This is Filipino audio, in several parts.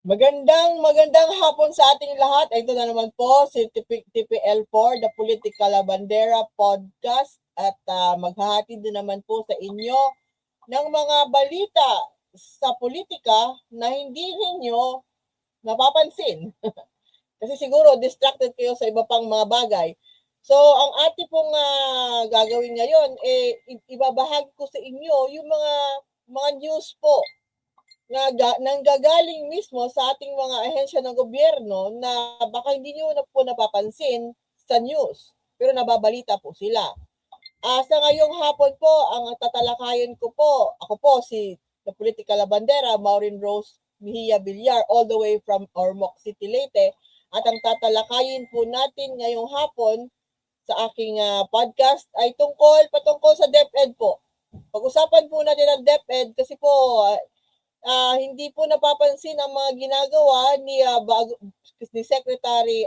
Magandang hapon sa ating lahat. Ito na naman po si TPL4, The Political Bandera Podcast. At maghahatid din naman po sa inyo ng mga balita sa politika na hindi ninyo napapansin. Kasi siguro distracted kayo sa iba pang mga bagay. So, ang ating pong gagawin ngayon, ibabahagi ko sa inyo yung mga news po nanggagaling mismo sa ating mga ahensya ng gobyerno na baka hindi nyo na po napapansin sa news, pero nababalita po sila. Sa ngayong hapon po, ang tatalakayin ko po, ako po si the Political Bandera, Maureen Rose Mejia Villar, all the way from Ormoc City, Leyte. At ang tatalakayin po natin ngayong hapon sa aking podcast ay patungkol sa DepEd po. Pag-usapan po natin ang DepEd kasi po hindi po napapansin ang mga ginagawa ni Secretary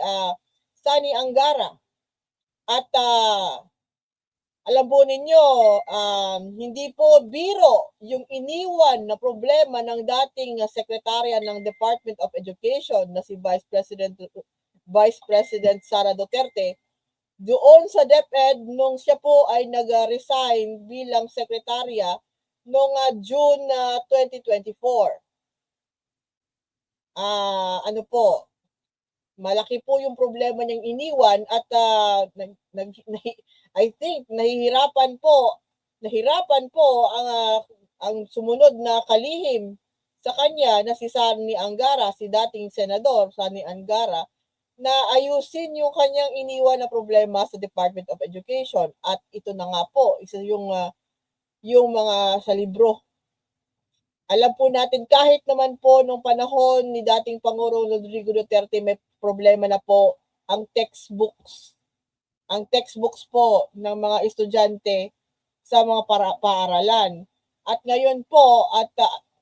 Sani Angara. At alam po ninyo, hindi po biro yung iniwan na problema ng dating sekretarya ng Department of Education na si Vice President Sara Duterte doon sa DepEd nung siya po ay nag-resign bilang sekretarya noong June 2024. Ano po, malaki po yung problema niyang iniwan at I think nahirapan po ang sumunod na kalihim sa kanya na si Sani Angara, si dating senador Sani Angara, na ayusin yung kanyang iniwan na problema sa Department of Education. At ito na nga po, isa yung mga sa libro. Alam po natin kahit naman po nung panahon ni dating Pangulong Rodrigo Duterte may problema na po ang textbooks. Ang textbooks po ng mga estudyante sa mga paaralan. At ngayon po,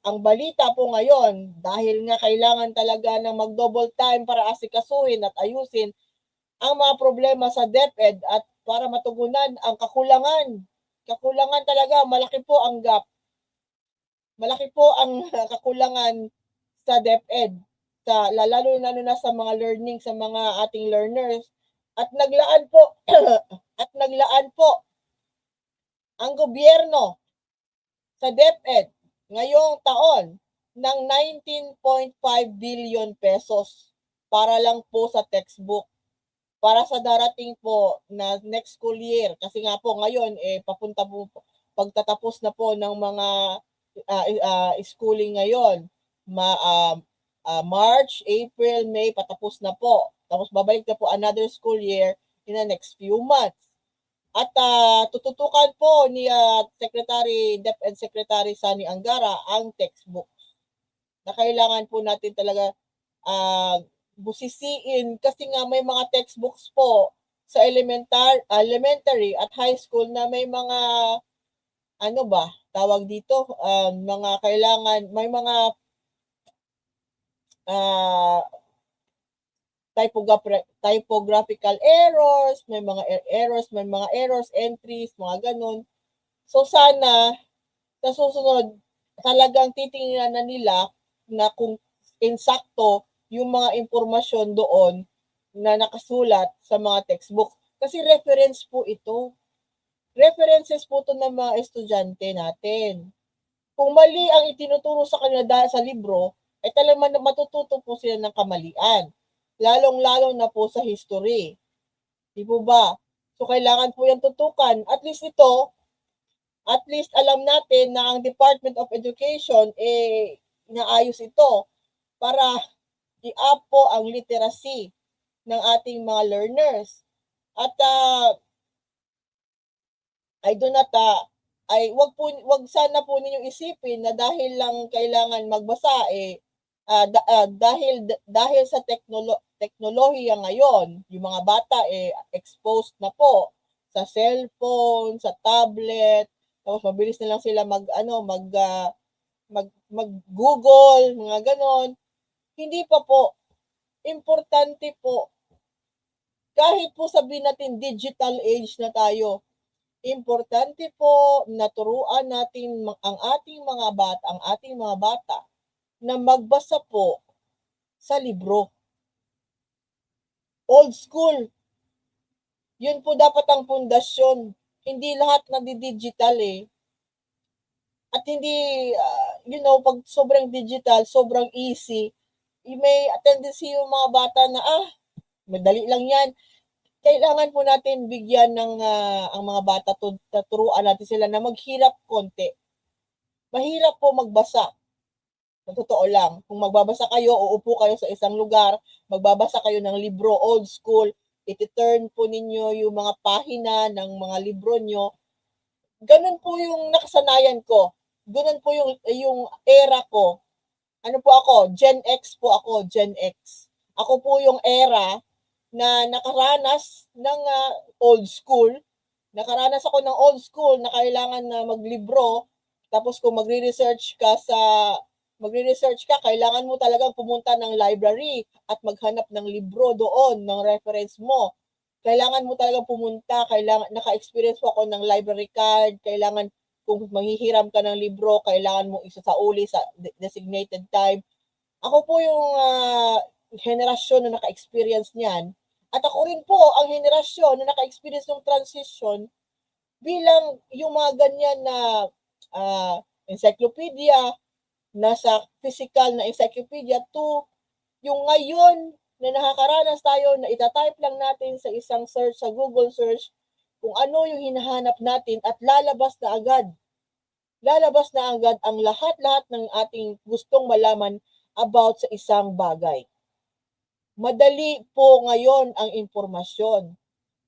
ang balita po ngayon, dahil nga kailangan talaga ng mag-double time para asikasuhin at ayusin ang mga problema sa DepEd at para matugunan ang kakulangan. Kakulangan talaga, malaki po ang gap. Malaki po ang kakulangan sa DepEd, lalo na sa mga learning, sa mga ating learners. At naglaan po ang gobyerno sa DepEd ngayong taon ng 19.5 billion pesos para lang po sa textbook para sa darating po na next school year. Kasi nga po ngayon papunta po pagtatapos na po ng mga schooling ngayon. March, April, May, patapos na po. Tapos babalik na po another school year in the next few months. At tututukan po ni DepEd Secretary Sani Angara ang textbooks na kailangan po natin talaga busisiin kasi nga may mga textbooks po sa elementary at high school na may mga ano ba tawag dito mga kailangan may mga typographical errors, may mga errors, entries, mga ganun. So sana sa susunod talagang titingnan na nila na kung insakto yung mga impormasyon doon na nakasulat sa mga textbook. Kasi reference po ito. References po ito ng mga estudyante natin. Kung mali ang itinuturo sa kanila dahil sa libro, ay talagang matututo po sila ng kamalian. Lalong-lalo na po sa history. Di po ba? So, kailangan po yan tutukan. At least alam natin na ang Department of Education, inaayos ito para i-up po ang literacy ng ating mga learners. At wag sana po ninyong isipin na dahil lang kailangan magbasa dahil sa teknolohiya ngayon, yung mga bata exposed na po sa cellphone, sa tablet, tapos mabilis na lang sila mag Google, mga ganon. Hindi pa po. Importante po. Kahit po sabihin natin digital age na tayo, importante po na turuan natin ang ating mga bata na magbasa po sa libro. Old school. Yun po dapat ang pundasyon. Hindi lahat nadi-digital eh. At hindi, pag sobrang digital, sobrang easy, may tendency yung mga bata na, madali lang yan. Kailangan po natin bigyan ng ang mga bata, turuan natin sila na maghirap konti. Mahirap po magbasa. Sa totoo lang. Kung magbabasa kayo, uupo kayo sa isang lugar, magbabasa kayo ng libro, old school, iti-turn po ninyo yung mga pahina ng mga libro nyo. Ganun po yung nakasanayan ko. Ganun po yung era ko. Ano po ako? Gen X po ako, Gen X. Ako po yung era na nakaranas ng old school. Nakaranas ako ng old school na kailangan na maglibro. Tapos kung magre-research ka, kailangan mo talagang pumunta ng library at maghanap ng libro doon, ng reference mo. Kailangan mo talagang pumunta, naka-experience po ako ng library card, kailangan kung manghihiram ka ng libro, kailangan mo isasauli sa designated time. Ako po yung henerasyon na naka-experience niyan. At ako rin po ang henerasyon na naka-experience ng transition bilang yung mga ganyan na encyclopedia, nasa physical na encyclopedia to yung ngayon na nakakaranas tayo na itatype lang natin sa isang search sa Google search kung ano yung hinahanap natin at lalabas na agad. Lalabas na agad ang lahat-lahat ng ating gustong malaman about sa isang bagay. Madali po ngayon ang impormasyon.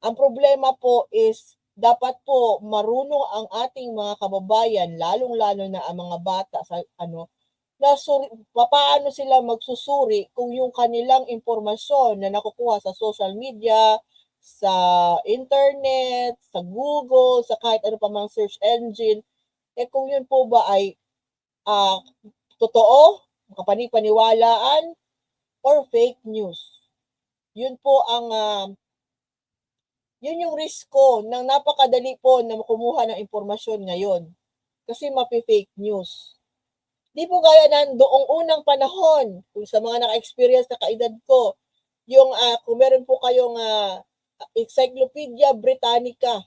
Ang problema po is dapat po marunong ang ating mga kababayan, lalong-lalo na ang mga bata sa paano sila magsusuri kung yung kanilang impormasyon na nakukuha sa social media, sa internet, sa Google, sa kahit ano pa mang search engine, kung yun po ba ay totoo, makapanipaniwalaan, or fake news. Yun po ang yun yung risko ng napakadali po na kumuha ng impormasyon ngayon. Kasi mapi-fake news. Di po gaya ng doong unang panahon, kung sa mga naka-experience na kaedad ko, yung kung meron po kayong Encyclopedia Britannica,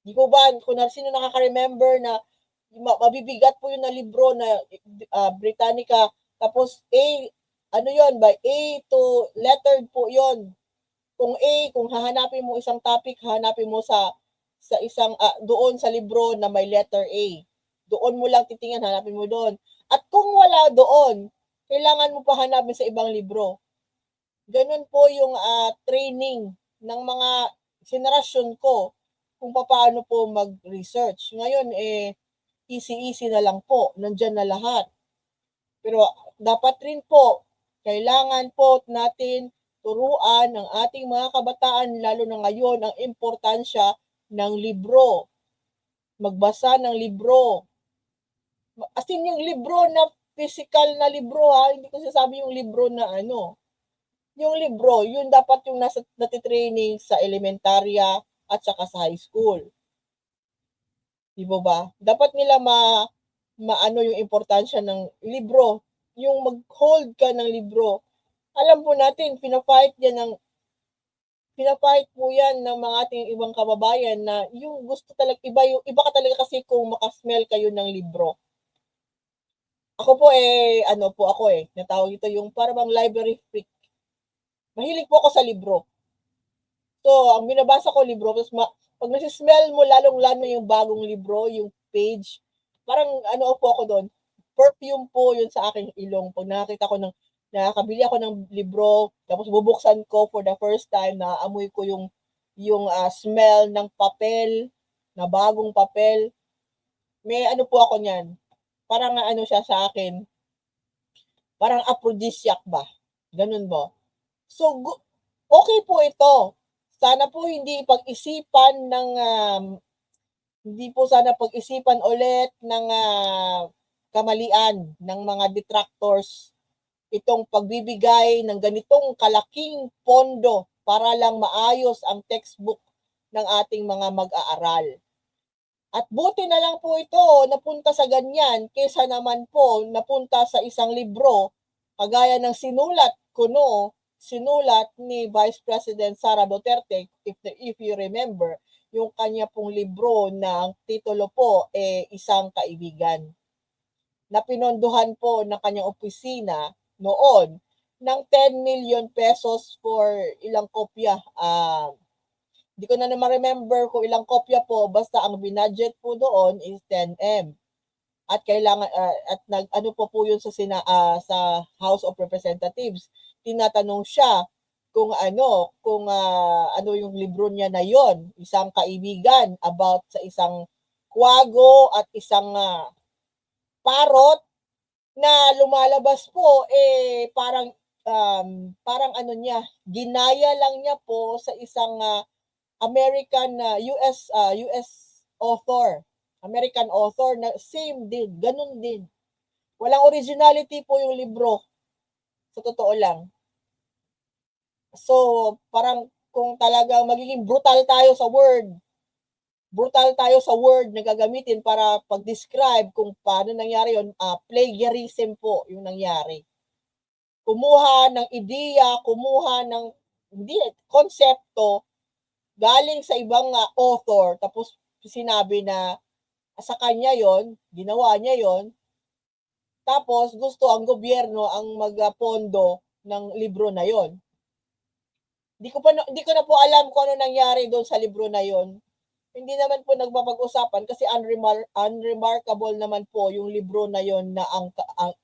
di po ba, kung sino nakaka-remember na mabibigat po yun na libro na Britannica, tapos A to lettered po yon. Kung kung hahanapin mo isang topic, hahanapin mo sa isang doon sa libro na may letter A. Doon mo lang titingnan, hanapin mo doon. At kung wala doon, kailangan mo pa hanapin sa ibang libro. Ganun po yung training ng mga henerasyon ko kung paano po mag-research. Ngayon, easy-easy na lang po. Nandyan na lahat. Pero dapat rin po, kailangan po natin turuan ng ating mga kabataan, lalo na ngayon, ang importansya ng libro. Magbasa ng libro. As in yung libro na physical na libro hindi ko sasabi yung libro na Yung libro, yun dapat yung natitraining sa elementarya at saka sa high school. Di ba? Dapat nila maano yung importansya ng libro. Yung mag-hold ka ng libro. Alam po natin, pinafight po yan ng mga ating ibang kababayan na yung gusto talaga, iba ka talaga kasi kung makasmell kayo ng libro. Ako po natawag ito yung parang library freak. Mahilig po ako sa libro. So, ang binabasa ko libro, tapos pag nasi-smell mo, lalong-lalo yung bagong libro, yung page, parang po ako doon, perfume po yun sa aking ilong. Pag nakakabili ako ng libro, tapos bubuksan ko for the first time, naaamoy ko yung smell ng papel, na bagong papel. May po ako niyan. Parang siya sa akin, parang aphrodisiac ba? Ganun ba? So, okay po ito. Sana po hindi sana pag-isipan ulit ng kamalian ng mga detractors itong pagbibigay ng ganitong kalaking pondo para lang maayos ang textbook ng ating mga mag-aaral. At buti na lang po ito napunta sa ganyan kaysa naman po napunta sa isang libro kagaya ng sinulat kuno sinulat ni Vice President Sara Duterte, if you remember, yung kanya pong libro na ang titulo po Isang Kaibigan, na pinondohan po ng kanyang opisina noon ng 10 million pesos for ilang kopya. Hindi ko na remember kung ilang kopya po, basta ang binudget po doon is 10M. At kailangan ano po yun sa House of Representatives. Tinatanong siya kung ano yung libro niya na yon, Isang Kaibigan, about sa isang kwago at isang parot na lumalabas po parang ano niya, ginaya lang niya po sa isang American US author. American author na same din, ganun din. Walang originality po yung libro. Sa totoo lang. So, parang kung talagang magiging brutal tayo sa word na gagamitin para pag-describe kung paano nangyari yun, plagiarism po yung nangyari. Kumuha ng ideya, kumuha ng konsepto galing sa ibang author, tapos sinabi na sa kanya yon, ginawa niya yon, tapos gusto ang gobyerno ang magpondo ng libro na yon. Di ko na po alam kung ano nangyari doon sa libro na yon. Hindi naman po nagpapag-usapan kasi unremarkable naman po yung libro na yon na ang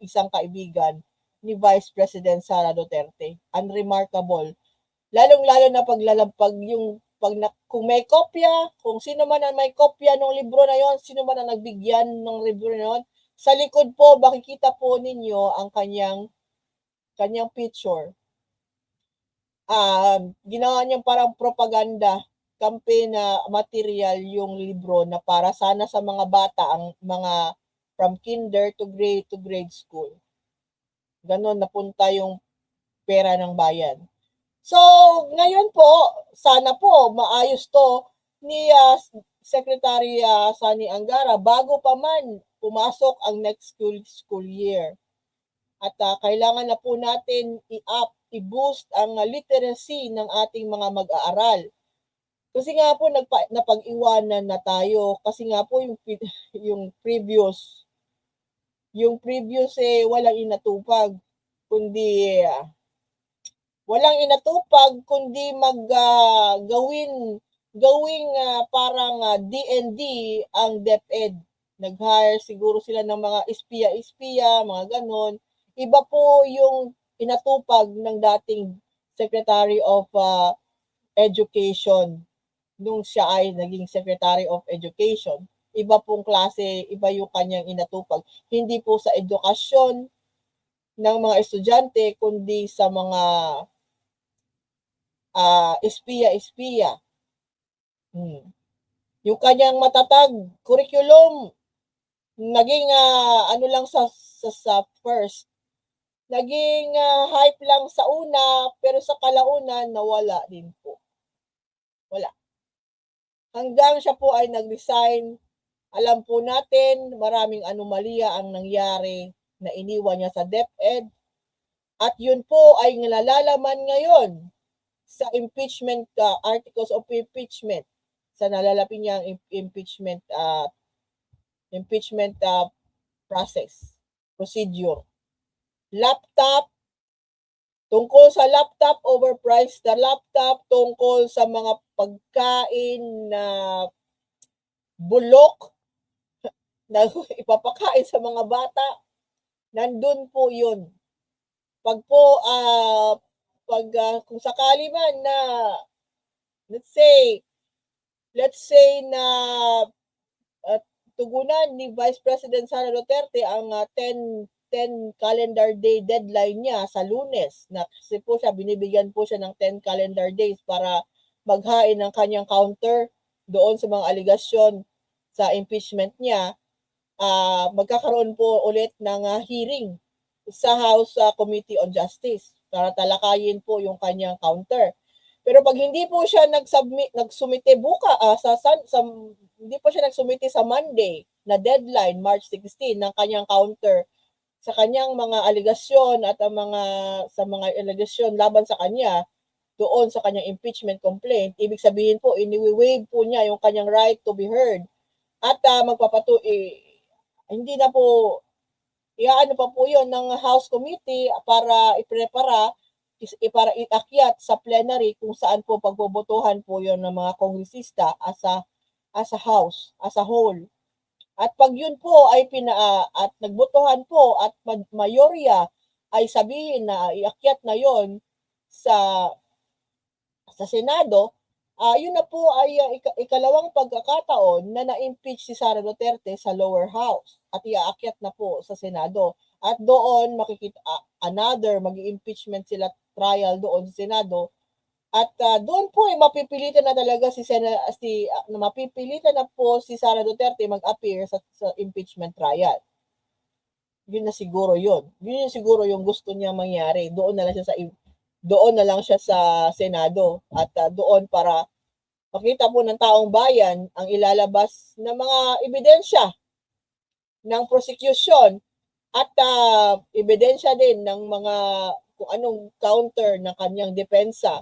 Isang Kaibigan ni Vice President Sara Duterte. Unremarkable. Lalong-lalo na kung may kopya, kung sino man ang may kopya ng libro na yon, sino man ang nagbigyan ng libro na yon, sa likod po, makikita po ninyo ang kanyang picture. Ginawa niyang parang propaganda, campaign na material yung libro na para sana sa mga bata, ang mga from kinder to grade school. Ganon napunta yung pera ng bayan. So, ngayon po, sana po maayos to ni Secretary Sani Angara bago pa man pumasok ang next school year. At kailangan na po natin i-boost ang literacy ng ating mga mag-aaral. Kasi nga po napag-iwanan na tayo kasi nga po yung previous walang inatupag kundi gawing parang DND ang DepEd. Nag-hire siguro sila ng mga espiya, mga ganon. Iba po yung inatupag ng dating Secretary of Education nung siya ay naging Secretary of Education. Iba pong klase, iba yung kanyang inatupag. Hindi po sa edukasyon ng mga estudyante, kundi sa mga espiya. Yung kanyang matatag curriculum, naging ano lang sa first, naging hype lang sa una, pero sa kalaunan, nawala din po. Wala. Hanggang siya po ay nag-resign, alam po natin, maraming anomalya ang nangyari na iniwan niya sa DepEd. At yun po ay nalalaman ngayon sa impeachment, articles of impeachment, sa nalalapit niyang impeachment process, procedure. Laptop, tungkol sa laptop, overpriced na laptop, tungkol sa mga pagkain na bulok na ipapakain sa mga bata, nandun po yun. Kung sakali man na let's say na tugunan ni Vice President Sara Duterte ang 10 calendar day deadline niya sa Lunes, na kasi po binibigyan po siya ng 10 calendar days para maghain ng kanyang counter doon sa mga aligasyon sa impeachment niya. Magkakaroon po ulit ng hearing sa House Committee on Justice para talakayin po yung kanyang counter. Pero pag hindi po siya nagsumite hindi po siya nagsumite sa Monday na deadline, March 16, ng kanyang counter, sa kanyang mga aligasyon at ang sa mga aligasyon laban sa kanya doon sa kanyang impeachment complaint, ibig sabihin po, ini-waive po niya yung kanyang right to be heard at hindi na po, iaano pa po yun ng House Committee para para iakyat sa plenary kung saan po pagbobotohan po yun ng mga kongresista as a House, as a whole. At pag yun po ay at nagbotohan po at mayorya ay sabihin na iakyat na yon sa Senado, yun na po ay ikalawang pagkakataon na na-impeach si Sara Duterte sa lower house at iaakyat na po sa Senado. At doon makikita mag-impeachment sila trial doon sa Senado. At doon po ay mapipilitan na talaga mapipilitan na po si Sara Duterte mag-appear sa impeachment trial. Yun na siguro yun. Yun yung siguro yung gusto niya mangyari. Doon na lang siya sa Senado at doon para makita po ng taong bayan ang ilalabas na mga ebidensya ng prosecution at ebidensya din ng mga kung anong counter ng kanyang depensa,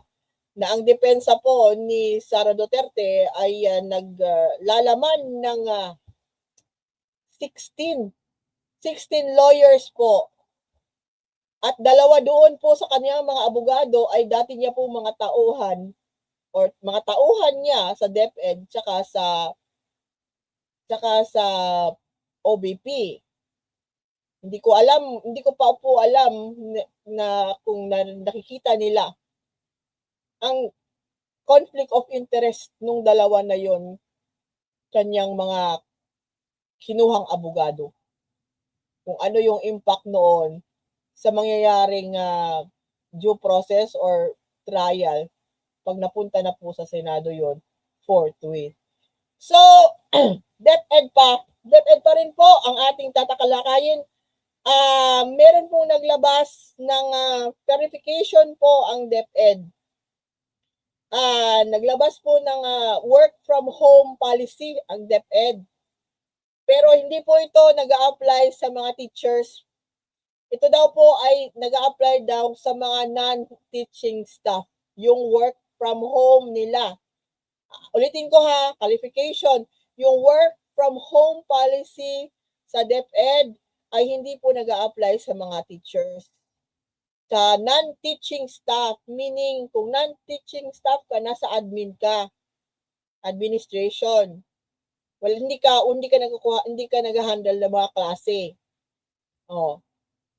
na ang depensa po ni Sara Duterte ay naglalaman ng 16 lawyers po. At dalawa doon po sa kanyang mga abogado ay dati niya po mga tauhan niya sa DepEd tsaka sa OBP. Hindi ko pa po alam na kung nakikita nila ang conflict of interest nung dalawa na yon kanyang mga kinuhang abogado. Kung ano yung impact noon sa mangyayaring due process or trial pag napunta na po sa Senado yon forthwith. So, DepEd pa rin po ang ating tatakalakayin. Meron pong naglabas ng verification po ang DepEd. Naglabas po ng work from home policy ang DepEd. Pero hindi po ito nag-a-apply sa mga teachers. Ito daw po ay nag-a-apply daw sa mga non-teaching staff, yung work from home nila. Ulitin ko qualification, yung work from home policy sa DepEd ay hindi po nag-a-apply sa mga teachers. Sa non-teaching staff, meaning kung non-teaching staff ka, nasa admin ka, administration. Well, hindi ka nag-handle ng mga klase.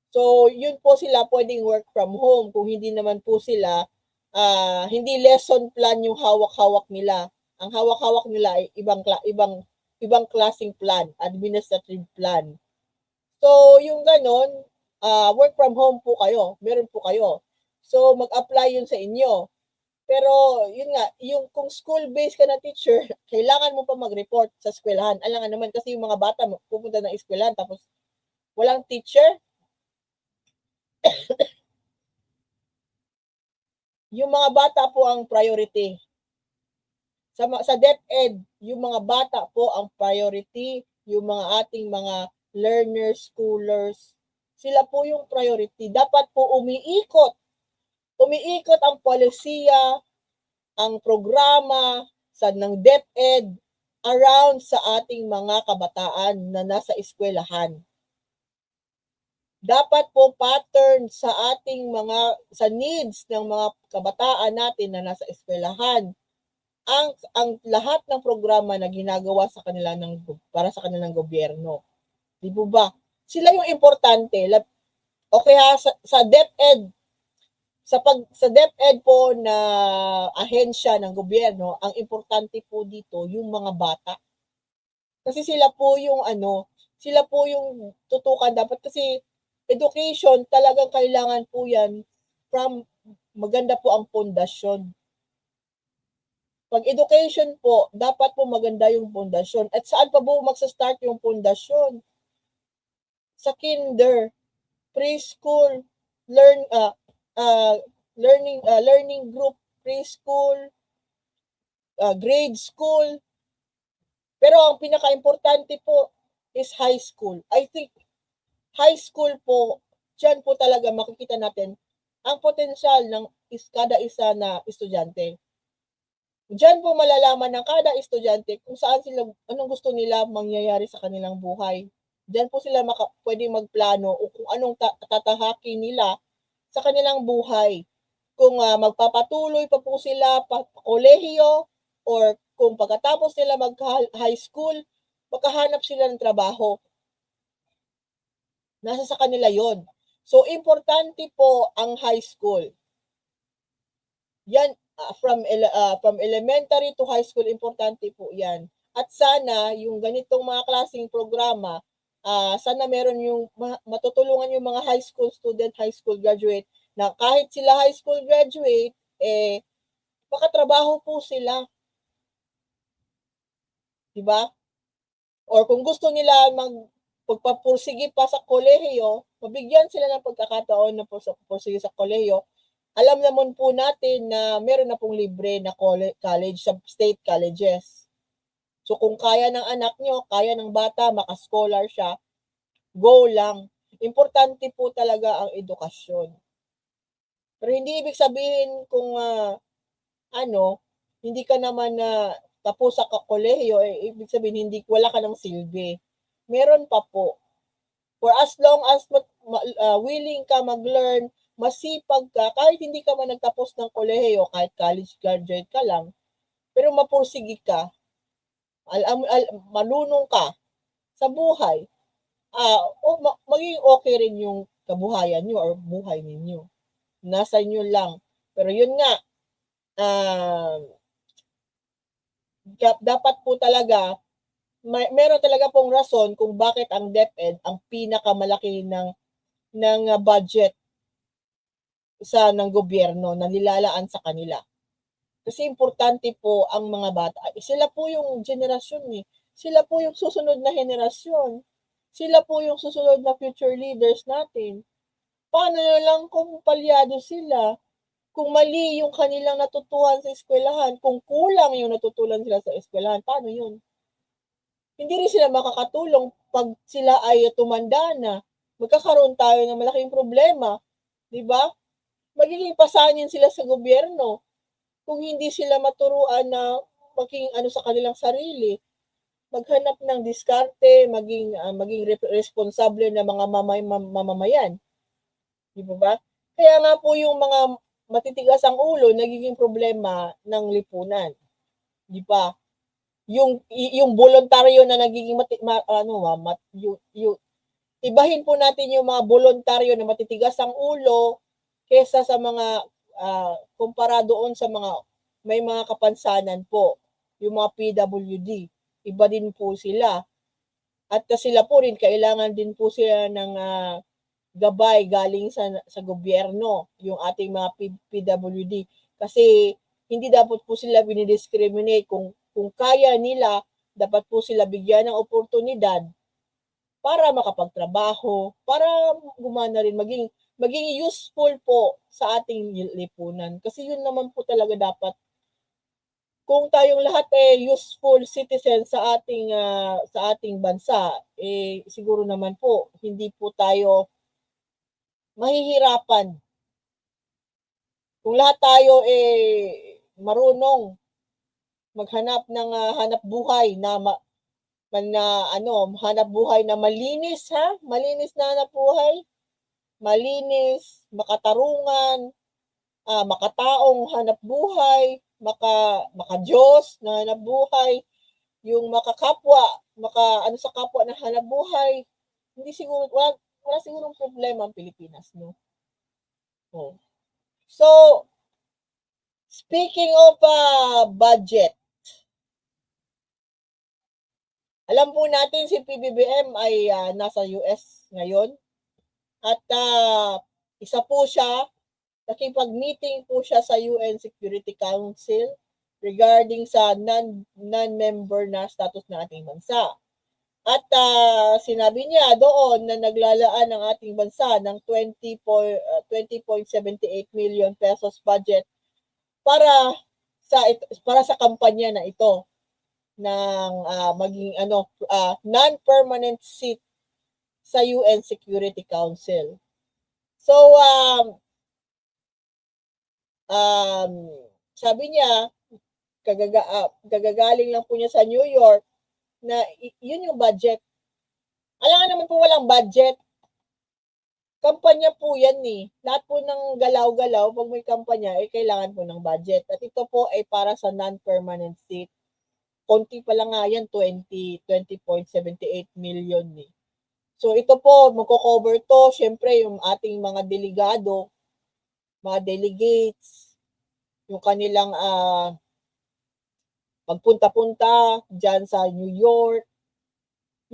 So, yun po sila pwedeng work from home kung hindi naman po sila hindi lesson plan yung hawak-hawak nila. Ang hawak-hawak nila ay ibang klaseng plan, administrative plan. So, yung ganon, work from home po kayo, meron po kayo. So, mag-apply yun sa inyo. Pero, yun nga, yung kung school-based ka na teacher, kailangan mo pa mag-report sa eskwelahan. Alangan naman kasi yung mga bata pupunta ng eskwelahan tapos walang teacher. Yung mga bata po ang priority. Sa DepEd, yung mga bata po ang priority, yung mga ating mga learners, schoolers, sila po yung priority. Dapat po umiikot ang polisiya, ang programa ng DepEd around sa ating mga kabataan na nasa eskwelahan. Dapat po pattern sa sa needs ng mga kabataan natin na nasa eskwelahan ang lahat ng programa na ginagawa sa kanila para sa kanilang gobyerno. Di po ba? Sila yung importante. Okay sa DepEd, sa DepEd po na ahensya ng gobyerno, ang importante po dito yung mga bata. Kasi sila po yung tutukan dapat kasi education talagang kailangan po yan maganda po ang pundasyon. Pag education po, dapat po maganda yung pundasyon. At saan pa po magsa-start yung pundasyon? Sa kinder, preschool, learning group, preschool, grade school. Pero ang pinaka-importante po is high school. I think high school po, diyan po talaga makikita natin ang potensyal ng kada isa na estudyante. Diyan po malalaman ng kada estudyante kung saan sila, anong gusto nila mangyayari sa kanilang buhay. Diyan po sila pwedeng magplano o kung anong tatahakin nila sa kanilang buhay. Kung magpapatuloy pa po sila pa kolehiyo or kung pagkatapos nila mag-high school, makahanap sila ng trabaho. Nasa sa kanila yon. So, importante po ang high school. Yan, from elementary to high school, importante po yan. At sana, yung ganitong mga klaseng programa, sana meron yung matutulungan yung mga high school student, high school graduate, na kahit sila high school graduate, makatrabaho po sila. Diba? Or kung gusto nila pagpapursige pa sa kolehiyo, mabigyan sila ng pagkakataon na pursige sa kolehiyo. Alam naman po natin na meron na pong libre na college sa state colleges. So kung kaya ng anak nyo, kaya ng bata, makascholar siya, go lang. Importante po talaga ang edukasyon. Pero hindi ibig sabihin kung hindi ka naman tapos sa kolehiyo, ibig sabihin wala ka ng silbi. Meron pa po. For as long as willing ka mag-learn, masipag ka, kahit hindi ka man nagtapos ng kolehiyo, kahit college graduate ka lang, pero mapursige ka, malunong ka sa buhay, magiging okay rin yung kabuhayan nyo or buhay ninyo. Nasa inyo lang. Pero yun nga, dapat po talaga, meron talaga pong rason kung bakit ang DepEd ang pinakamalaki ng budget ng gobyerno na nilalaan sa kanila. Kasi importante po ang mga bata. Sila po yung generasyon eh. Sila po yung susunod na henerasyon. Sila po yung susunod na future leaders natin. Paano lang kung palyado sila? Kung mali yung kanilang natutuhan sa eskwelahan, kung kulang yung natutunan sila sa eskwelahan, paano yun? Hindi rin sila makakatulong pag sila ay tumanda na. Magkakaroon tayo ng malaking problema. Diba? Magiging pasanin sila sa gobyerno kung hindi sila maturuan na maging sa kanilang sarili, maghanap ng diskarte, maging responsable na mga mamamayan. Di ba? Kaya nga po yung mga matitigas ang ulo nagiging problema ng lipunan. Di ba? Yung voluntaryo na nagiging ibahin po natin yung mga voluntaryo na matitigas ang ulo kesa sa mga kumpara doon sa may mga kapansanan po, yung mga PWD, iba din po sila. At sila po rin, kailangan din po sila ng gabay galing sa gobyerno, yung ating mga PWD. Kasi hindi dapat po sila binidiscriminate. Kung kaya nila, dapat po sila bigyan ng oportunidad para makapagtrabaho, para gumana rin, maging useful po sa ating lipunan. Kasi yun naman po talaga dapat. Kung tayong lahat useful citizen sa ating bansa, siguro naman po hindi po tayo mahihirapan. Kung lahat tayo marunong maghanap ng hanap buhay hanap buhay na malinis, malinis na hanap buhay, malinis, makatarungan, makataong hanap buhay, maka-Diyos na hanap buhay, yung makakapwa, sa kapwa na hanap buhay, hindi siguro, wala sigurong problema ang Pilipinas, no? Oh. So, speaking of budget, alam po natin si PBBM ay nasa US ngayon at isa po siya, nakipag-meeting po siya sa UN Security Council regarding sa non-member na status ng ating bansa. At sinabi niya doon na naglalaan ang ating bansa ng 20.78 million pesos budget para sa kampanya na ito ng maging non-permanent seat sa UN Security Council. So, sabi niya, kagagaling lang po niya sa New York na yun yung budget. Alam nga naman po walang budget. Kampanya po yan eh. Lahat po ng galaw-galaw, pag may kampanya, kailangan po ng budget. At ito po ay para sa non-permanent seat. Konti pa lang nga yan, 20.78 million eh. So ito po, magko-cover to, syempre yung ating mga delegado, mga delegates, yung kanilang magpunta-punta dyan sa New York,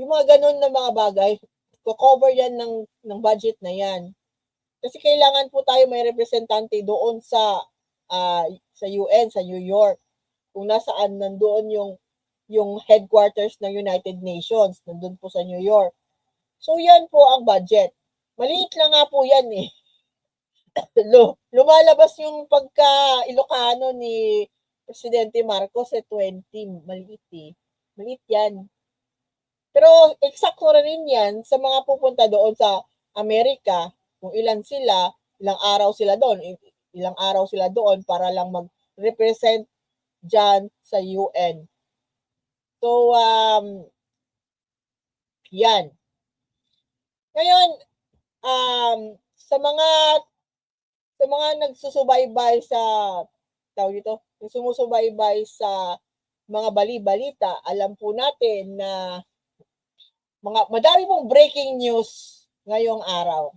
yung mga ganun na mga bagay, ko-cover yan ng budget na yan. Kasi kailangan po tayo may representante doon sa UN, sa New York. Kung nasaan nandoon yung headquarters ng United Nations, nandoon po sa New York. So yan po ang budget. Maliit lang nga po yan eh. Lumalabas yung pagka-Ilocano ni Presidente Marcos 20, maliit eh. Maliit yan. Pero eksakto rin yan sa mga pupunta doon sa Amerika, kung ilan sila, ilang araw sila doon para lang mag-represent dyan sa UN. So, yan. Ngayon, sa mga nagsusubaybay sa sumusubaybay sa mga bali-balita, alam po natin na madami pong breaking news ngayong araw.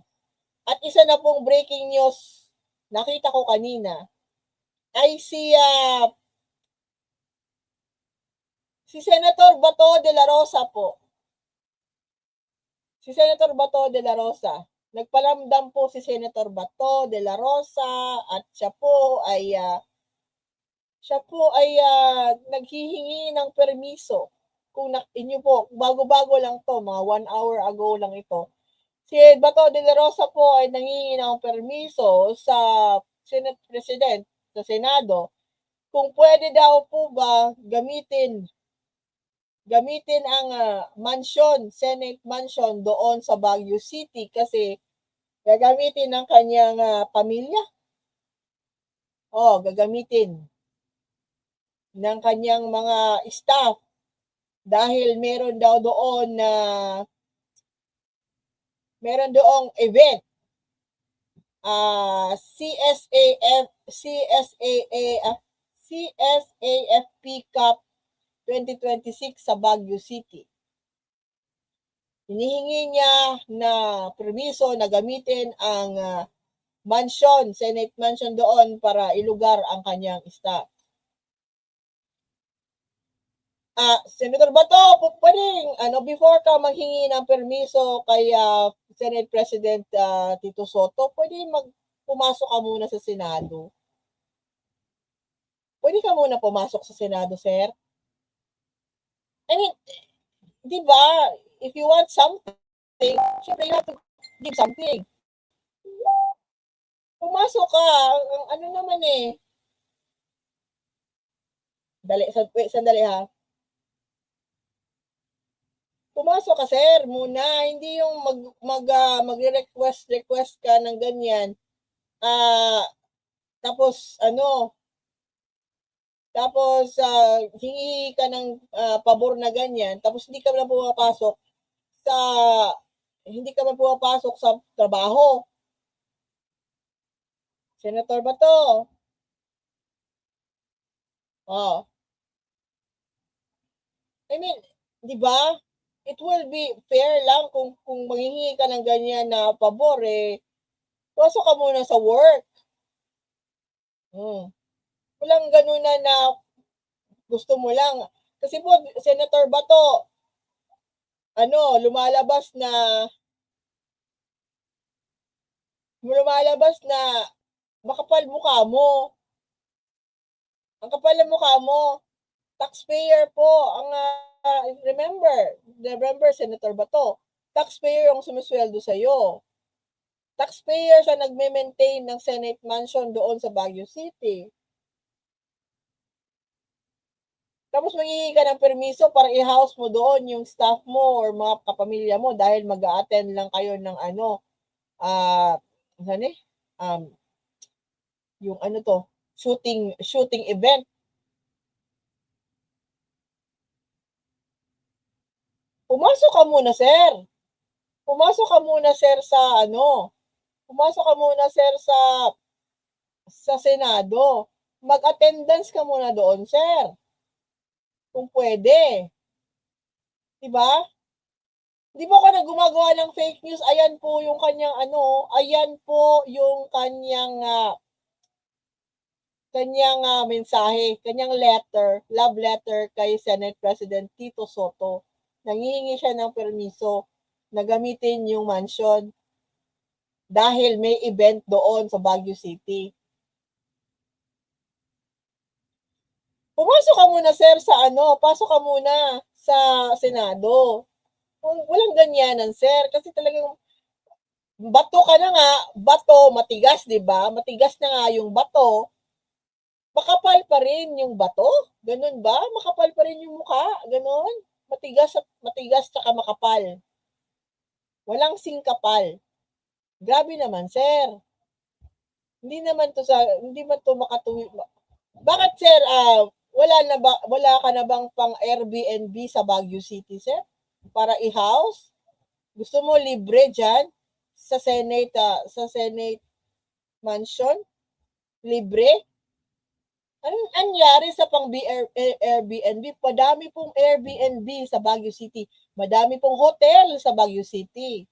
At isa na pong breaking news nakita ko kanina ay si Senator Bato de la Rosa po. Si Senator Bato de la Rosa. Nagpalamdam po si Senator Bato de la Rosa at siya po ay naghihingi ng permiso. Kung inyo po, bago-bago lang to, mga 1 hour ago lang ito. Si Bato de la Rosa po ay nanghihingi ng permiso sa Senate President, sa Senado, kung pwede daw po ba gamitin ang mansion, Senate mansion doon sa Baguio City kasi gagamitin ng kanyang pamilya. Gagamitin ng kanyang mga staff dahil meron doong event, CSAFP Cup 2026 sa Baguio City. Hinihingi niya na permiso na gamitin ang mansion, Senate mansion doon para ilugar ang kanyang staff. Senator Bato, pwedeng before ka maghingi ng permiso kay Senate President Tito Soto, pwede pumasok ka muna sa Senado. Pwede ka muna pumasok sa Senado, sir? I mean, di ba, if you want something, syempre you have to give something. Pumasok ka, ano naman eh. Sandali ha. Pumasok ka, sir, muna. Hindi yung magre-request ka ng ganyan. Tapos hingi ka ng pabor na ganyan, tapos hindi ka man pumapasok sa trabaho. Senator Bato. I mean, di ba? It will be fair lang kung manghihingi ka ng ganyan na pabor pasok ka muna sa work. Walang ganun na gusto mo lang. Kasi po, Senator Bato, lumalabas na makapal mukha mo. Ang kapal ng mukha mo. Taxpayer po ang remember Senator Bato, taxpayer ang sumisweldo sa iyo. Taxpayer sa nagme-maintain ng Senate mansion doon sa Baguio City. Tapos manghihingi ka ng permiso para i-house mo doon yung staff mo or mga kapamilya mo dahil mag-a-attend lang kayo ng ano um, yung ano to, shooting event. Pumasok ka muna, sir. Pumasok ka muna, sir, sa ano, pumasok ka muna, sir, sa Senado. Mag-attendance ka muna doon, sir. Kung pwede. Diba? Di ba ka na gumagawa ng fake news? Ayan po yung kanyang ano, ayan po yung kanyang mensahe, kanyang letter, love letter kay Senate President Tito Soto. Nangihingi siya ng permiso na gamitin yung mansion dahil may event doon sa Baguio City. Pumasok ka muna, sir, sa ano, pasok ka muna sa Senado. Walang ganyanan, sir, kasi talagang bato ka na nga, bato, matigas, di ba? Matigas na nga yung bato, makapal pa rin yung bato? Ganun ba? Makapal pa rin yung mukha? Ganun? Matigas at matigas tsaka makapal. Walang singkapal. Grabe naman, sir. Hindi man to makatuwi. Bakit, sir, wala ka na bang pang Airbnb sa Baguio City, sir? Para i-house? Gusto mo libre dyan sa Senate Mansion? Libre? Anong nangyari sa pang Airbnb? Madami pong Airbnb sa Baguio City. Madami pong hotel sa Baguio City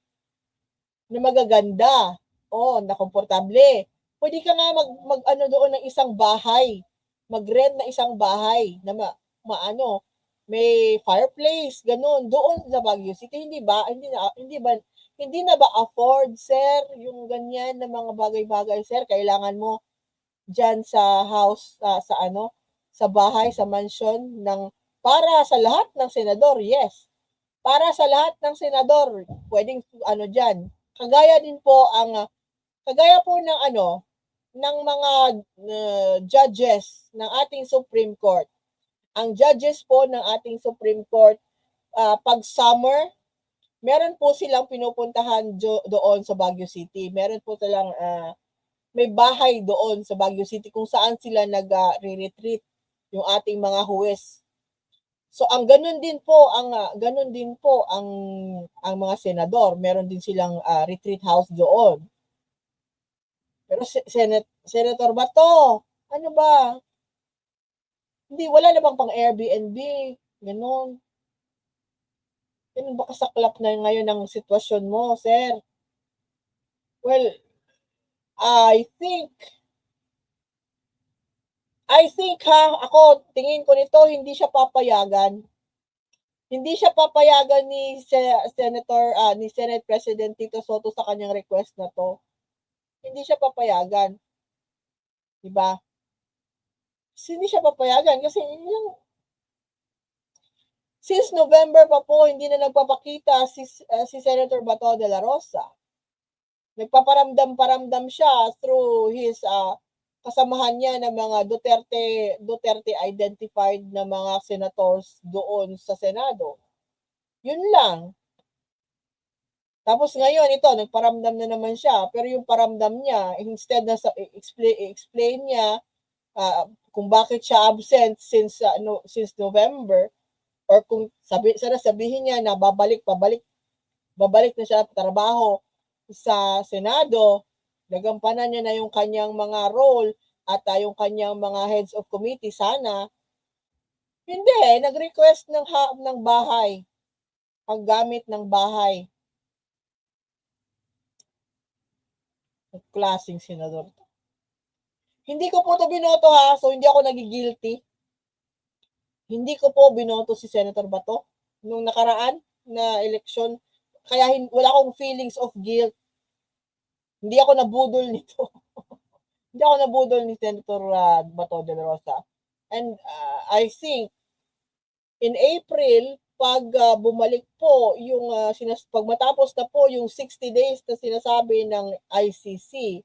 na magaganda. Oh, na komportable. Pwede ka nga mag doon ng isang bahay. Mag-rent na isang bahay na maano, may fireplace, ganun, doon sa Baguio City. Hindi na ba afford, sir, yung ganyan na mga bagay-bagay, sir? Kailangan mo diyan sa house sa ano, sa bahay, sa mansion ng para sa lahat ng senador, yes. Para sa lahat ng senador, pwedeng ano diyan. Kagaya din po kagaya po ng ano ng mga judges ng ating Supreme Court. Ang judges po ng ating Supreme Court pag summer, meron po silang pinupuntahan doon sa Baguio City. Meron po silang may bahay doon sa Baguio City kung saan sila nag-retreat yung ating mga huwes. So ang ganun din po ang mga senador, meron din silang retreat house doon. Pero Senator Bato, ano ba? Hindi, wala na bang pang Airbnb? Ganun. Ganun ba kasaklap na ngayon ang sitwasyon mo, sir? Well, I think ako, tingin ko nito, hindi siya papayagan. Hindi siya papayagan ni ni Senate President Tito Soto sa kanyang request na to. Hindi siya papayagan. Diba? Hindi siya papayagan kasi since November pa po, hindi na nagpapakita si Senator Bato de la Rosa. Nagpaparamdam siya through his kasamahan niya ng mga Duterte identified na mga senators doon sa Senado. Yun lang. Tapos ngayon ito, nagparamdam na naman siya, pero yung paramdam niya, instead na explain niya kung bakit siya absent since November, or kung sabihin niya na babalik na siya trabaho sa Senado, nagampanan niya na yung kanyang mga role at yung kanyang mga heads of committee sana. Hindi, nag-request ng bahay, paggamit ng bahay. Klaseng senador. Hindi ko po ito binoto ha, so hindi ako nagigilty. Hindi ko po binoto si Senator Bato nung nakaraan na eleksyon. Kaya wala akong feelings of guilt. Hindi ako nabudol nito. Hindi ako nabudol ni Senator Bato de la Rosa. And I think in April, pag bumalik po yung pag matapos na po yung 60 days na sinasabi ng ICC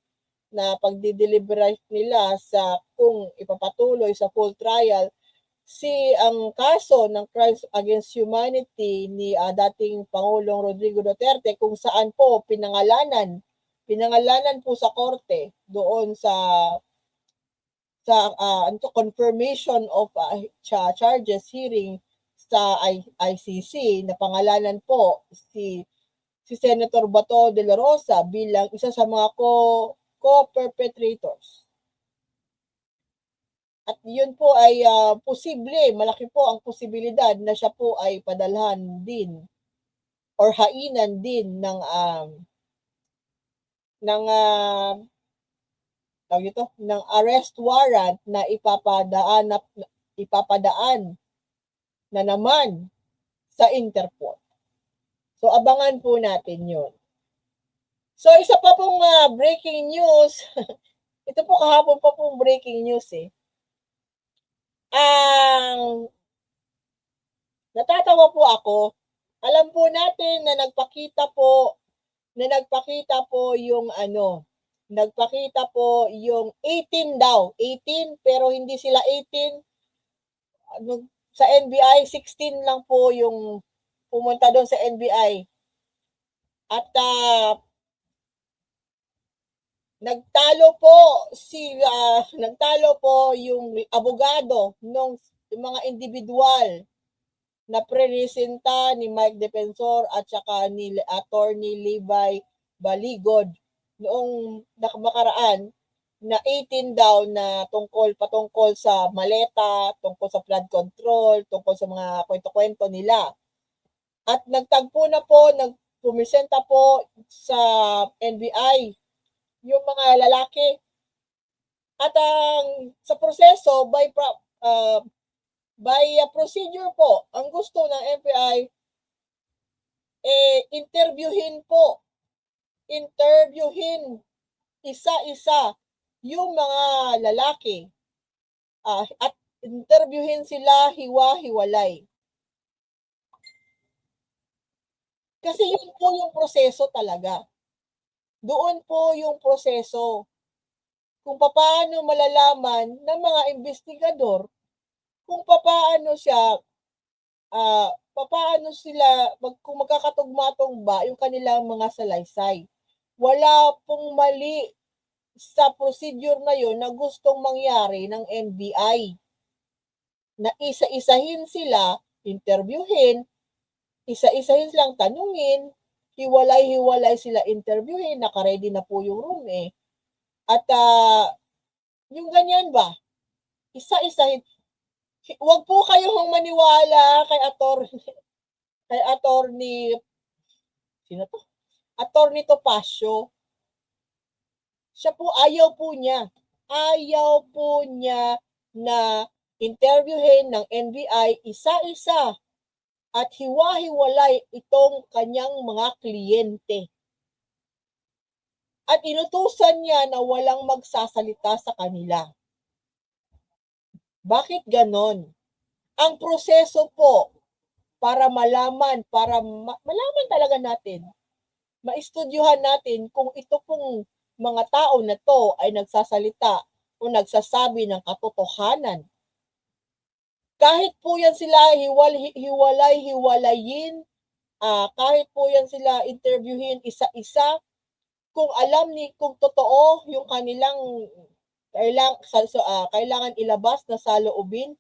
na pagdi-deliberate nila sa kung ipapatuloy sa full trial ang kaso ng crimes against humanity ni dating Pangulong Rodrigo Duterte kung saan po pinangalanan po sa korte doon sa confirmation of charges hearing sa ICC na pangalanan po si Senator Bato de la Rosa bilang isa sa mga co-perpetrators. At yun po ay malaki po ang posibilidad na siya po ay padalhan din or hainan din ng arrest warrant na ipapadaan na naman sa Interpol. So abangan po natin yun. So isa pa pong breaking news, ito po kahapon pa pong breaking news natatawa po ako. Alam po natin na nagpakita po yung nagpakita po yung 18 daw. 18 pero hindi sila 18. Sa NBI 16 lang po yung pumunta doon sa NBI. At nagtalo po yung abogado ng mga individual na preresenta ni Mike Defensor at saka ni Attorney Levi Baligod noong nakakaraan na 18 daw na patungkol sa maleta, tungkol sa flood control, tungkol sa mga kwento-kwento nila. At pumisenta po sa NBI yung mga lalaki. At sa proseso, by procedure po, ang gusto ng NBI, interviewin isa-isa yung mga lalaki at interviewin sila hiwa-hiwalay. Kasi yun po yung proseso talaga. Doon po yung proseso. Kung paano malalaman ng mga investigador kung paano kung magkakatugma-tugma ba yung kanilang mga salaysay. Wala pong mali sa procedure na yun na gustong mangyari ng NBI. Na isa-isahin sila, interviewin, isa-isahin silang tanungin, hiwalay-hiwalay sila interviewin, naka-ready na po yung room At yung ganyan ba, isa-isahin. Huwag po kayong maniwala kay Attorney Topacio. Siya po ayaw po niya na interviewin ng NBI isa-isa at hiwa-hiwalay itong kanyang mga kliyente. At inutusan niya na walang magsasalita sa kanila. Bakit ganon? Ang proseso po para malaman talaga natin, maistudyuhan natin kung ito pong mga tao na to ay nagsasalita o nagsasabi ng katotohanan. Kahit po yan sila hiwalayin, kahit po yan sila interviewin isa-isa, kung kung totoo yung kanilang kailangan ilabas na saloobin,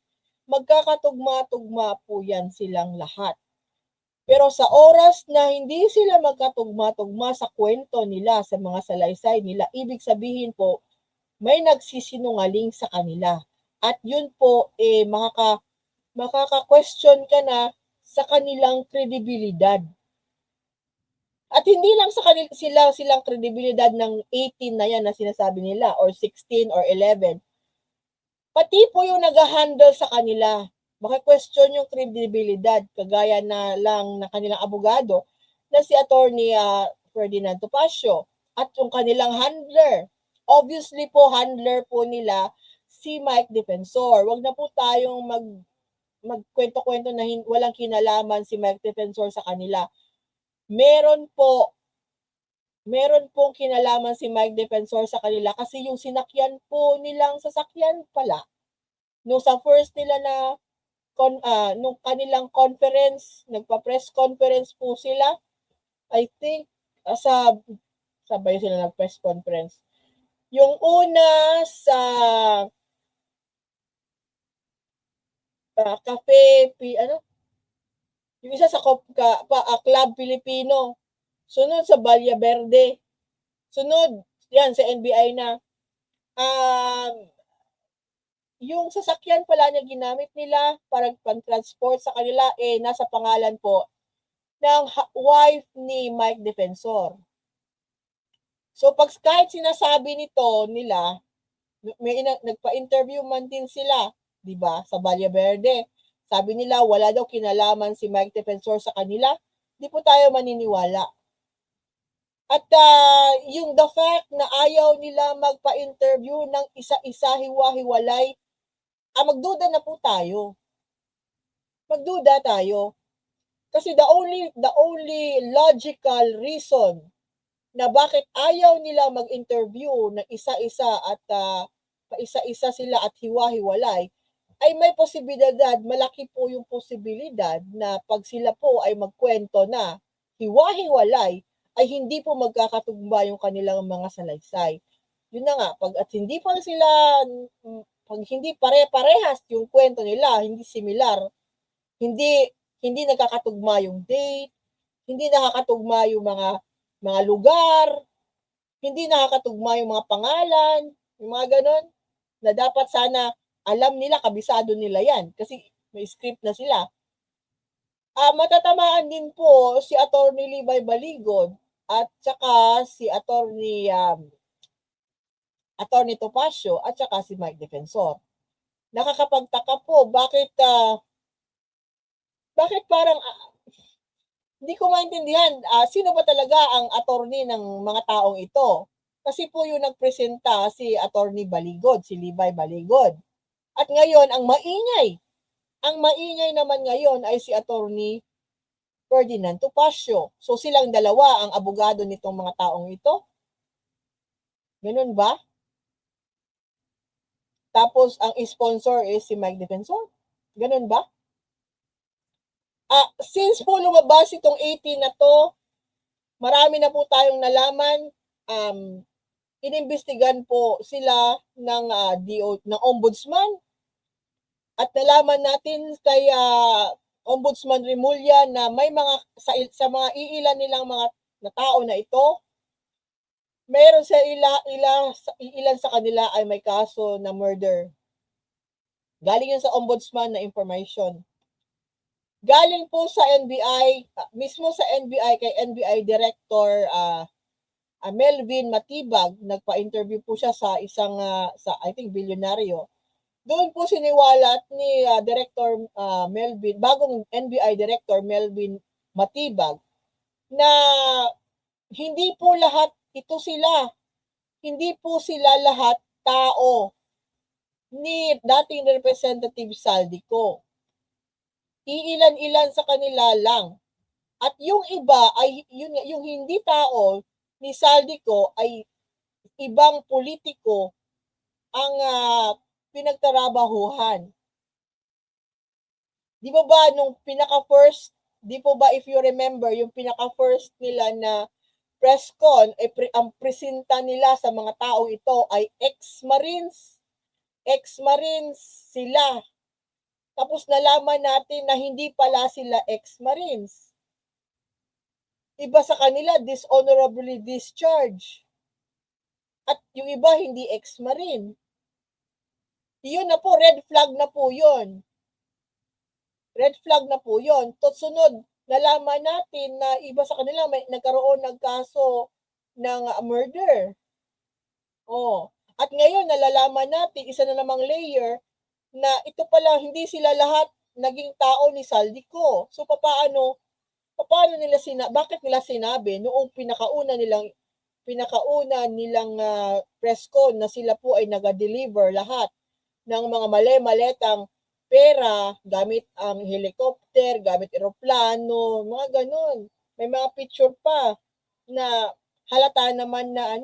magkakatugma-tugma po yan silang lahat. Pero sa oras na hindi sila magkatugma-tugma sa kwento nila, sa mga salaysay nila, ibig sabihin po, may nagsisinungaling sa kanila. At yun po, makaka-question ka na sa kanilang kredibilidad. At hindi lang sa silang kredibilidad ng 18 na yan na sinasabi nila or 16 or 11. Pati po yung nag-handle sa kanila, maki-question yung kredibilidad kagaya na lang na kanilang abogado na si Attorney Ferdinand Topacio at yung kanilang handler. Obviously po, handler po nila si Mike Defensor. Wag na po tayong magkwento-kwento na walang kinalaman si Mike Defensor sa kanila. Meron pong kinalaman si Mike Defensor sa kanila kasi yung sinakyan po nilang sasakyan pala. No, sa first nila na nung kanilang conference, nagpa-press conference po sila. I think sabay sila nag-press conference. Yung una sa Cafe yung isa sa Club Filipino. Sunod sa Balya Verde. Sunod, yan sa NBI na. Yung sasakyan pala niya ginamit nila para pang-transport sa kanila nasa pangalan po ng wife ni Mike Defensor. So kahit sinasabi nila, nagpa-interview man din sila, 'di ba, sa Valle Verde. Sabi nila wala daw kinalaman si Mike Defensor sa kanila. Di po tayo maniniwala. At yung the fact na ayaw nila magpa-interview ng isa-isa hiwa-hiwalay, magduda na po tayo. Magduda tayo. Kasi the only logical reason na bakit ayaw nila mag-interview ng isa-isa at paisa-isa sila at hiwa-hiwalay ay may posibilidad, malaki po yung posibilidad na pag sila po ay magkwento na hiwa-hiwalay ay hindi po magkakatugma yung kanilang mga salaysay. Yun na nga, pag hindi pare-parehas yung kwento nila, hindi similar, hindi nagkakatugma yung date, hindi nakakatugma yung mga lugar, hindi nakakatugma yung mga pangalan, yung mga ganon, na dapat sana alam nila, kabisado nila yan, kasi may script na sila. Matatamaan din po si Attorney Libay Baligod at saka si Attorney Topacio at saka si Mike Defensor. Nakakapagtaka po, bakit parang hindi ko maintindihan sino ba talaga ang attorney ng mga taong ito. Kasi po yung nagpresenta si Attorney Baligod, si Libay Baligod. At ngayon, ang maingay naman ngayon ay si Attorney Ferdinand Topacio. So silang dalawa ang abogado nitong mga taong ito. Ganun ba? Tapos ang sponsor is si Mike Defensor. Ganun ba? Since po lumabas itong 18 na to, marami na po tayong nalaman. Inimbestigan po sila ng ombudsman. At nalaman natin kay Ombudsman Remulla na may mga sa mga iilan nilang mga na tao na ito, meron sa ilan sa kanila ay may kaso na murder. Galing yun sa ombudsman na information. Galing po sa NBI, mismo sa NBI, kay NBI Director Melvin Matibag, nagpa-interview po siya sa isang, I think, bilyonaryo. Doon po siniwalat ni Director Melvin, bagong NBI Director Melvin Matibag, na hindi po lahat ito sila. Hindi po sila lahat tao ni dating Representative Saldico. Iilan-ilan sa kanila lang. At yung iba ay yung hindi tao ni Saldico ay ibang politiko ang pinagtrabahuhan. Di ba nung pinaka-first, di po ba if you remember, yung pinaka-first nila na press con, ang presenta nila sa mga taong ito ay ex-Marines. Ex-Marines sila. Tapos nalaman natin na hindi pala sila ex-Marines. Iba sa kanila, dishonorably discharged. At yung iba, hindi ex-Marine. Yun na po, red flag na po yun. Red flag na po yun. Sunod, nalaman natin na iba sa kanila nagkaroon ng kaso ng murder. At ngayon, nalalaman natin, isa na namang layer, na ito pala, hindi sila lahat naging tao ni Saldico. So, paano bakit nila sinabi noong pinakauna nilang press con na sila po ay nag-deliver lahat ng mga mali-maletang pera gamit ang helicopter, gamit eroplano, mga ganun. May mga picture pa na halata naman na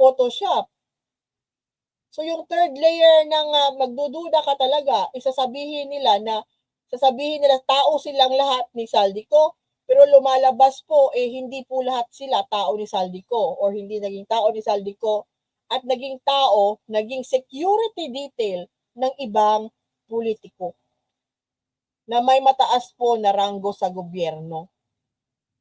Photoshop. So yung third layer ng magdududa ka talaga, sasabihin nila tao silang lahat ni Saldico, pero lumalabas po hindi po lahat sila tao ni Saldico or hindi naging tao ni Saldico at naging security detail ng ibang politiko na may mataas po na ranggo sa gobyerno.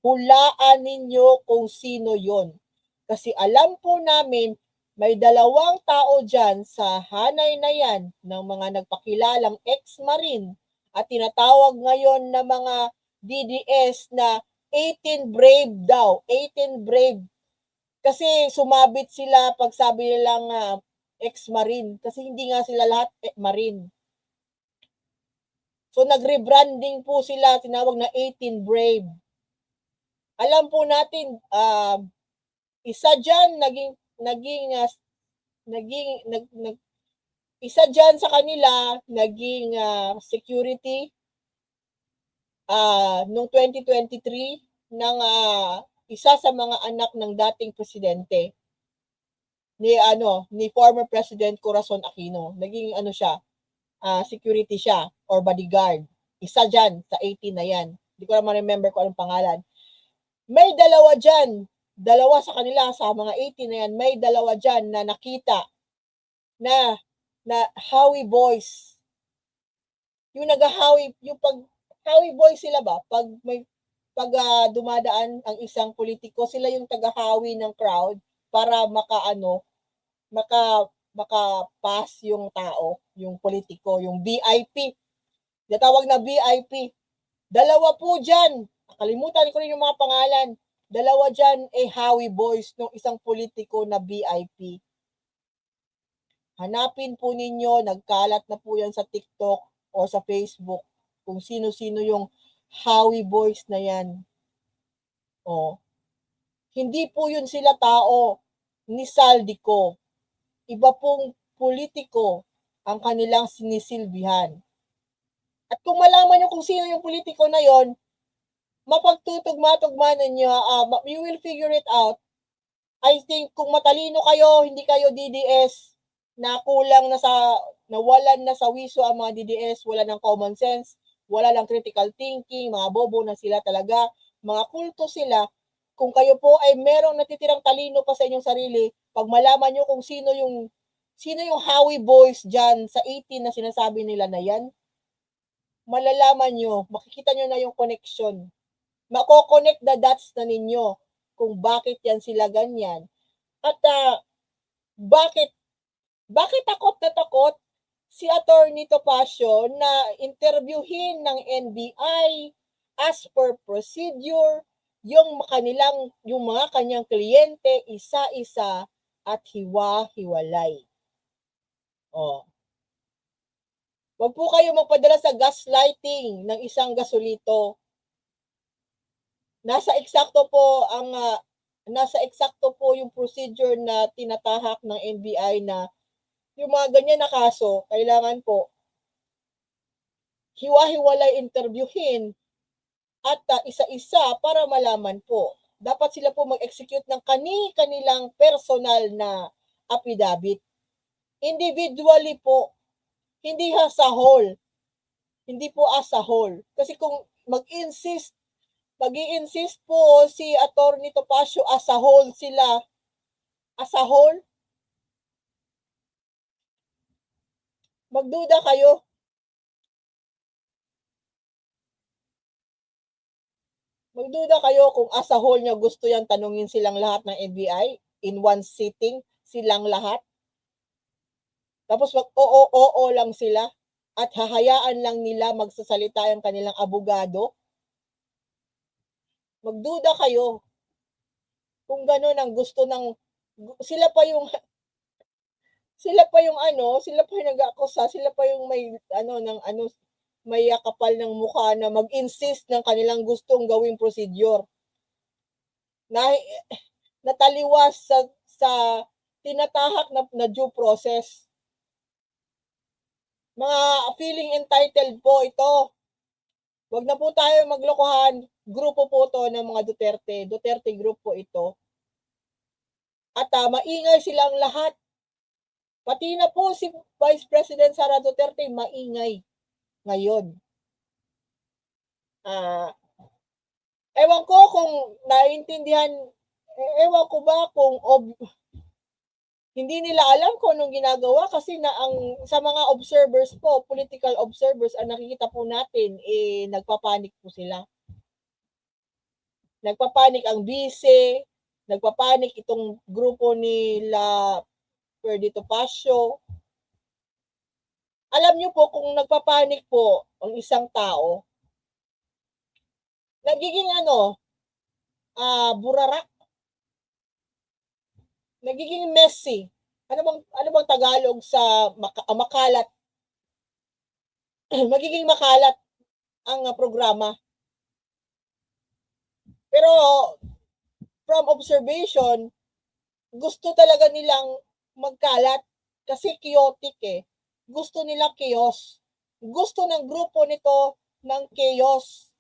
Hulaan ninyo kung sino yon. Kasi alam po namin may dalawang tao dyan sa hanay na yan ng mga nagpakilalang ex-marine at tinatawag ngayon na mga DDS na 18 brave daw. 18 brave. Kasi sumabit sila pag sabi nilang ex-marine. Kasi hindi nga sila lahat marine. So nag-rebranding po sila, tinawag na 18 brave. Alam po natin, isa dyan isa dyan sa kanila naging security noong 2023 ng isa sa mga anak ng dating presidente ni former President Corazon Aquino. Naging security siya or bodyguard. Isa dyan sa 18 na yan. Hindi ko naman remember kung anong pangalan. May dalawa sa kanila sa mga 18 na yan, may dalawa dyan na nakita na Howie Boys. Yung Howie Boys sila ba? Pag dumadaan ang isang politiko, sila yung taga-Howie ng crowd para maka-pass yung tao, yung politiko, yung VIP. Natawag na VIP. Dalawa po dyan. Nakalimutan ko rin yung mga pangalan. Dalawa dyan Howie Boys ng isang politiko na VIP. Hanapin po ninyo, nagkalat na po yan sa TikTok o sa Facebook kung sino-sino yung Howie Boys na yan. Hindi po yun sila tao ni Saldico. Iba pong politiko ang kanilang sinisilbihan. At kung malaman nyo kung sino yung politiko na yon, mapagtutugma-tugma ninyo, you will figure it out. I think kung matalino kayo, hindi kayo DDS, nawalan na sa wiso ang mga DDS, wala ng common sense, wala lang critical thinking, mga bobo na sila talaga, mga kulto sila. Kung kayo po ay merong natitirang talino pa sa inyong sarili, pag malaman nyo kung sino yung Howie Boys dyan sa 18 na sinasabi nila na yan, malalaman nyo, makikita nyo na yung connection. Mako-connect the dots na ninyo kung bakit yan sila ganyan. At bakit takot na takot si Attorney Topacio na interviewin ng NBI as per procedure yung mga kanyang kliyente isa-isa at hiwa-hiwalay. Huwag po kayo magpadala sa gaslighting ng isang gasolito. Nasa eksakto po yung procedure na tinatahak ng NBI na yung mga ganyan na kaso, kailangan po hiwa-hiwalay interviewin at isa-isa para malaman po. Dapat sila po mag-execute ng kanilang personal na affidavit. Individually po, hindi as a whole. Hindi po as a whole. Kasi kung mag-i-insist po si Attorney Topacio as a whole sila, as a whole, magduda kayo. Magduda kayo kung as a whole nyo gusto yan tanungin silang lahat ng NBI in one sitting, silang lahat. Tapos mag-oo lang sila at hahayaan lang nila magsasalita yung kanilang abogado. Magduda kayo kung gano'n ang gusto ng sila pa yung nag-aakusa, sila pa yung may kapal ng mukha na mag-insist ng kanilang gustong gawing procedure. Nataliwas sa tinatahak na due process. Mga feeling entitled po ito. Huwag na po tayo maglokohan. Grupo po to ng mga Duterte. Duterte group po ito. At maingay silang lahat Pati na po si Vice President Sara Duterte maingay ngayon. Ewan ko kung naiintindihan, ewan ko ba kung hindi nila alam kung anong ginagawa kasi na sa mga observers po, political observers, ang nakikita po natin, nagpapanik po sila. Nagpapanik ang bise, nagpapanik itong grupo nila Perdito Pasio. Alam niyo po, kung nagpapanik po ang isang tao, nagiging burarak. Nagiging messy. Ano bang Tagalog sa makalat? Magiging makalat ang programa. Pero from observation, gusto talaga nilang magkalat kasi chaotic eh. Gusto nila chaos. Gusto ng grupo nito ng chaos.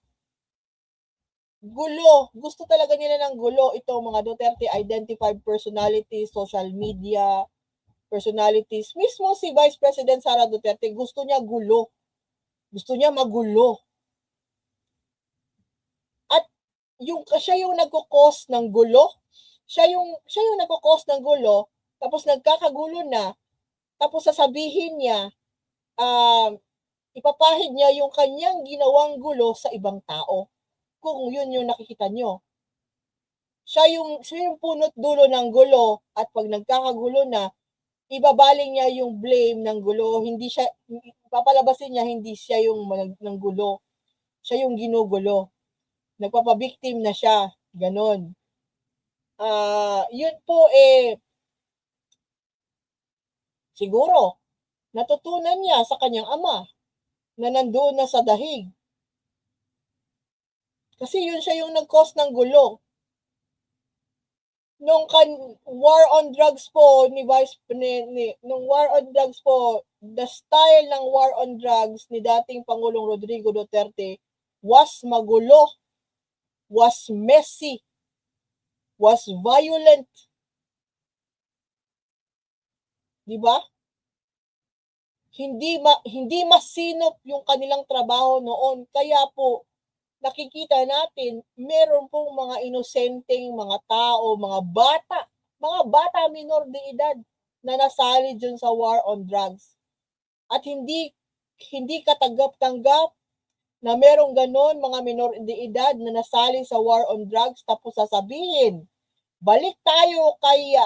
Gulo. Gusto talaga nila ng gulo. Ito mga Duterte identified personalities, social media personalities. Mismo si Vice President Sara Duterte, gusto niya gulo. Gusto niya magulo. At siya yung nagko-cause ng gulo. Siya yung nagko-cause ng gulo, tapos nagkakagulo na, tapos sasabihin niya, ipapahid niya yung kanyang ginawang gulo sa ibang tao. Kung yun yung nakikita nyo. Siya yung punot dulo ng gulo, at pag nagkakagulo na, ibabaling niya yung blame ng gulo. Hindi siya, papalabasin niya, hindi siya yung ng gulo. Siya yung ginugulo. Nagpapabiktim na siya. Ganon. Yun po siguro, natutunan niya sa kanyang ama na nandoon na sa dahig. Kasi yun siya yung nag-cause ng gulo. Nung war on drugs po nung war on drugs po, the style ng war on drugs ni dating Pangulong Rodrigo Duterte was magulo, was messy, was violent. Di ba? Hindi masinop yung kanilang trabaho noon. Kaya po nakikita natin, meron pong mga inosenteng mga tao, mga bata minor de edad na nasali dyan sa war on drugs. At hindi katanggap-tanggap na merong ganon mga minor de edad na nasali sa war on drugs, tapos sasabihin, balik tayo kay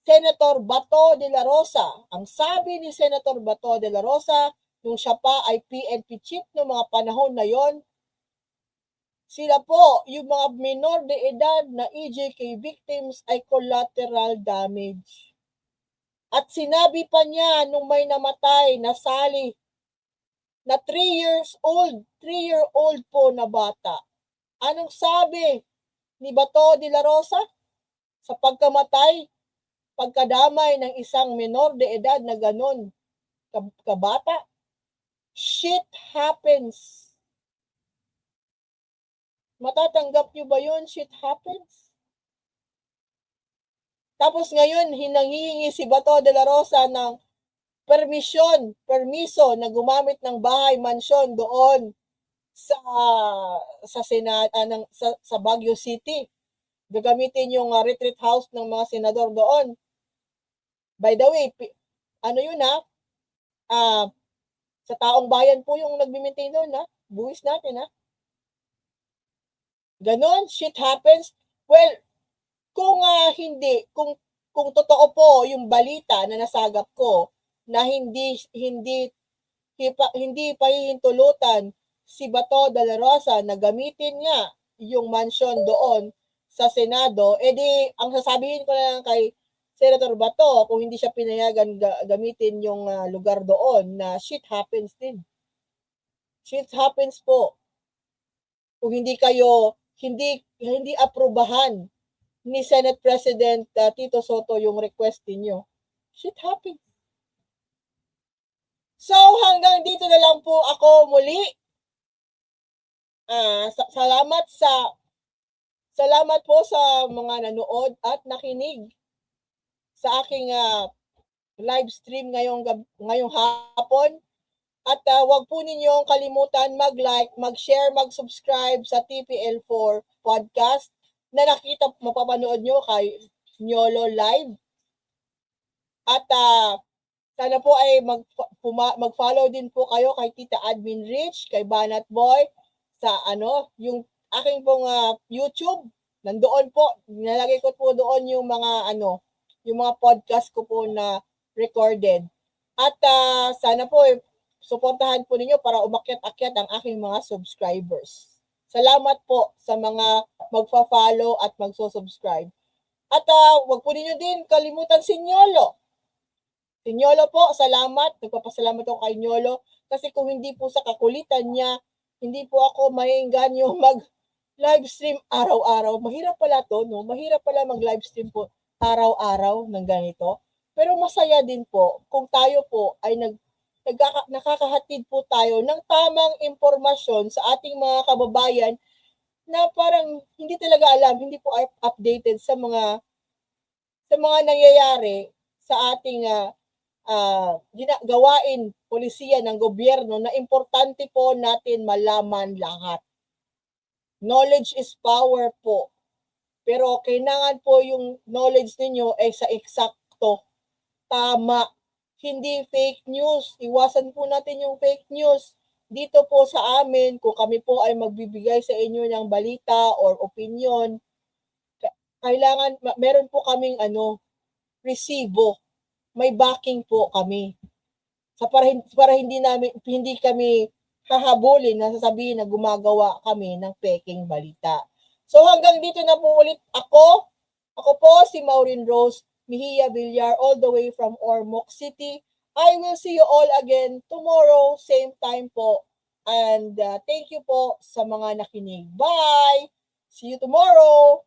Senator Bato de la Rosa. Ang sabi ni Senator Bato de la Rosa, nung siya pa ay PNP chief noong mga panahon na yon, sila po, yung mga minor de edad na EJK victims ay collateral damage. At sinabi pa niya nung may namatay, nasali, na 3-year-old po na bata. Anong sabi ni Bato de la Rosa? Sa pagkamatay, pagkadamay ng isang minor de edad na ganon kabata, shit happens. Matatanggap nyo ba yun? Shit happens. Tapos ngayon, hinangihingi si Bato de la Rosa ng permiso na gumamit ng bahay, mansyon doon sa Baguio City. Gagamitin yung retreat house ng mga senador doon. By the way, sa taong bayan po yung nagmi-maintain doon, buwis natin, Ganon, shit happens. Well, kung totoo po yung balita na nasagap ko na hindi pahihintulutan si Bato de la Rosa na gamitin nga yung mansion doon sa Senado, edi ang sasabihin ko na lang kay Senator Bato, kung hindi siya pinayagan gamitin yung lugar doon, na shit happens din. Shit happens po. Kung hindi aprubahan ni Senate President Tito Soto yung request niyo, shit happens. So hanggang dito na lang po ako muli. Salamat po sa mga nanood at nakinig sa aking live stream ngayong hapon. At wag po ninyong kalimutan mag-like, mag-share, mag-subscribe sa TPL4 podcast na mapapanood nyo kay Nyolo Live. At sana po ay mag-follow din po kayo kay Tita Admin Rich, kay Banat Boy, sa yung aking pong YouTube. Nandoon po, nilagay ko po doon yung mga yung mga podcast ko po na recorded. At sana po suportahan po ninyo para umakyat-akyat ang aking mga subscribers. Salamat po sa mga magfa-follow at magso-subscribe. At wag po ninyo din kalimutan si Nyolo. Si Nyolo po, salamat. Nagpapasalamat ako kay Nyolo kasi kung hindi po sa kakulitan niya, hindi po ako maiengganyo mag-live stream araw-araw. Mahirap pala to, no? Mahirap pala mag-live stream po araw-araw ng ganito. Pero masaya din po kung tayo po ay nakakahatid po tayo ng tamang impormasyon sa ating mga kababayan na parang hindi talaga alam, hindi po updated sa mga nangyayari sa ating gawain polisiya ng gobyerno na importante po natin malaman lahat. Knowledge is power po. Pero kailangan po yung knowledge ninyo ay sa eksakto, tama, hindi fake news. Iwasan po natin yung fake news. Dito po sa amin, kung kami po ay magbibigay sa inyo ng balita or opinion, kailangan, meron po kaming resibo. May backing po kami. Para hindi kami hahabulin na sasabihin na gumagawa kami ng peking balita. So hanggang dito na po ulit ako. Ako po si Maureen Rose Mejia Villar, all the way from Ormoc City. I will see you all again tomorrow, same time po. And thank you po sa mga nakinig. Bye! See you tomorrow!